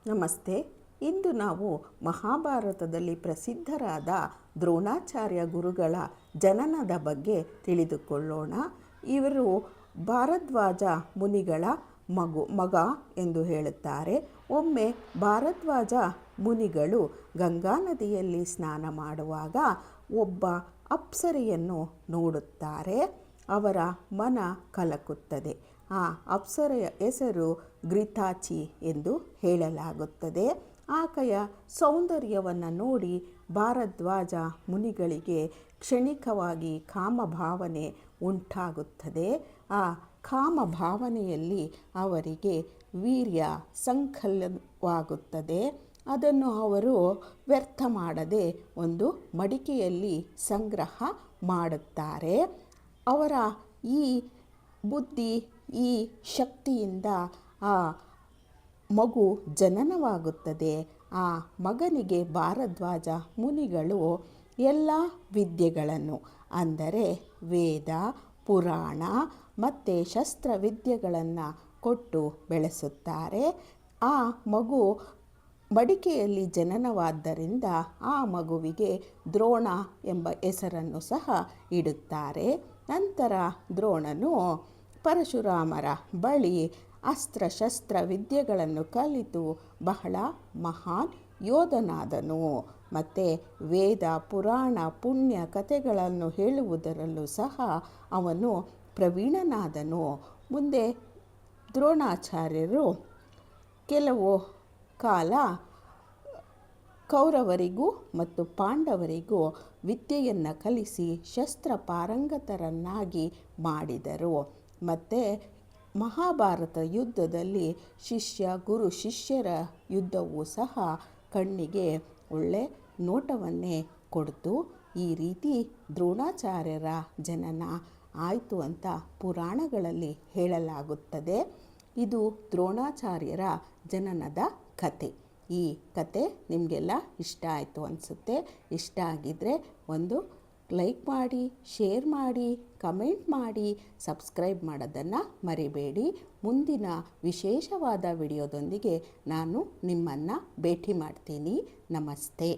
ನಮಸ್ತೆ. ಇಂದು ನಾವು ಮಹಾಭಾರತದಲ್ಲಿ ಪ್ರಸಿದ್ಧರಾದ ದ್ರೋಣಾಚಾರ್ಯ ಗುರುಗಳ ಜನನದ ಬಗ್ಗೆ ತಿಳಿದುಕೊಳ್ಳೋಣ. ಇವರು ಭಾರದ್ವಾಜ ಮುನಿಗಳ ಮಗ ಎಂದು ಹೇಳುತ್ತಾರೆ. ಒಮ್ಮೆ ಭಾರದ್ವಾಜ ಮುನಿಗಳು ಗಂಗಾ ನದಿಯಲ್ಲಿ ಸ್ನಾನ ಮಾಡುವಾಗ ಒಬ್ಬ ಅಪ್ಸರೆಯನ್ನು ನೋಡುತ್ತಾರೆ. ಅವರ ಮನ ಕಲಕುತ್ತದೆ. ಆ ಅಪ್ಸರೆಯ ಹೆಸರು ಘೃತಾಚಿ ಎಂದು ಹೇಳಲಾಗುತ್ತದೆ. ಆಕೆಯ ಸೌಂದರ್ಯವನ್ನು ನೋಡಿ ಭಾರದ್ವಾಜ ಮುನಿಗಳಿಗೆ ಕ್ಷಣಿಕವಾಗಿ ಕಾಮಭಾವನೆ ಉಂಟಾಗುತ್ತದೆ. ಆ ಕಾಮಭಾವನೆಯಲ್ಲಿ ಅವರಿಗೆ ವೀರ್ಯ ಸಂಕಲನವಾಗುತ್ತದೆ. ಅದನ್ನು ಅವರು ವ್ಯರ್ಥ ಮಾಡದೆ ಒಂದು ಮಡಿಕೆಯಲ್ಲಿ ಸಂಗ್ರಹ ಮಾಡುತ್ತಾರೆ. ಅವರ ಈ ಬುದ್ಧಿ, ಈ ಶಕ್ತಿಯಿಂದ ಆ ಮಗು ಜನನವಾಗುತ್ತದೆ. ಆ ಮಗನಿಗೆ ಭಾರದ್ವಾಜ ಮುನಿಗಳು ಎಲ್ಲ ವಿದ್ಯೆಗಳನ್ನು, ಅಂದರೆ ವೇದ, ಪುರಾಣ ಮತ್ತು ಶಸ್ತ್ರವಿದ್ಯೆಗಳನ್ನು ಕೊಟ್ಟು ಬೆಳೆಸುತ್ತಾರೆ. ಆ ಮಗು ಮಡಿಕೆಯಲ್ಲಿ ಜನನವಾದ್ದರಿಂದ ಆ ಮಗುವಿಗೆ ದ್ರೋಣ ಎಂಬ ಹೆಸರನ್ನು ಸಹ ಇಡುತ್ತಾರೆ. ನಂತರ ದ್ರೋಣನು ಪರಶುರಾಮರ ಬಳಿ ಅಸ್ತ್ರಶಸ್ತ್ರ ವಿದ್ಯೆಗಳನ್ನು ಕಲಿತು ಬಹಳ ಮಹಾನ್ ಯೋಧನಾದನು. ಮತ್ತು ವೇದ, ಪುರಾಣ, ಪುಣ್ಯ ಕಥೆಗಳನ್ನು ಹೇಳುವುದರಲ್ಲೂ ಸಹ ಅವನು ಪ್ರವೀಣನಾದನು. ಮುಂದೆ ದ್ರೋಣಾಚಾರ್ಯರು ಕೆಲವು ಕಾಲ ಕೌರವರಿಗೂ ಮತ್ತು ಪಾಂಡವರಿಗೂ ವಿದ್ಯೆಯನ್ನು ಕಲಿಸಿ ಶಸ್ತ್ರ ಪಾರಂಗತರನ್ನಾಗಿ ಮಾಡಿದರು. ಮತ್ತು ಮಹಾಭಾರತ ಯುದ್ಧದಲ್ಲಿ ಗುರು ಶಿಷ್ಯರ ಯುದ್ಧವೂ ಸಹ ಕಣ್ಣಿಗೆ ಒಳ್ಳೆ ನೋಟವನ್ನೇ ಕೊಡ್ತು. ಈ ರೀತಿ ದ್ರೋಣಾಚಾರ್ಯರ ಜನನ ಆಯಿತು ಅಂತ ಪುರಾಣಗಳಲ್ಲಿ ಹೇಳಲಾಗುತ್ತದೆ. ಇದು ದ್ರೋಣಾಚಾರ್ಯರ ಜನನದ ಕತೆ. ಈ ಕತೆ ನಿಮಗೆಲ್ಲ ಇಷ್ಟ ಆಯಿತು ಅನಿಸುತ್ತೆ. ಇಷ್ಟ ಆಗಿದ್ದರೆ ಒಂದು ಲೈಕ್ ಮಾಡಿ, ಶೇರ್ ಮಾಡಿ, ಕಮೆಂಟ್ ಮಾಡಿ, ಸಬ್ಸ್ಕ್ರೈಬ್ ಮಾಡೋದನ್ನು ಮರಿಬೇಡಿ. ಮುಂದಿನ ವಿಶೇಷವಾದ ವಿಡಿಯೋದೊಂದಿಗೆ ನಾನು ನಿಮ್ಮನ್ನು ಭೇಟಿ ಮಾಡ್ತೀನಿ. ನಮಸ್ತೆ.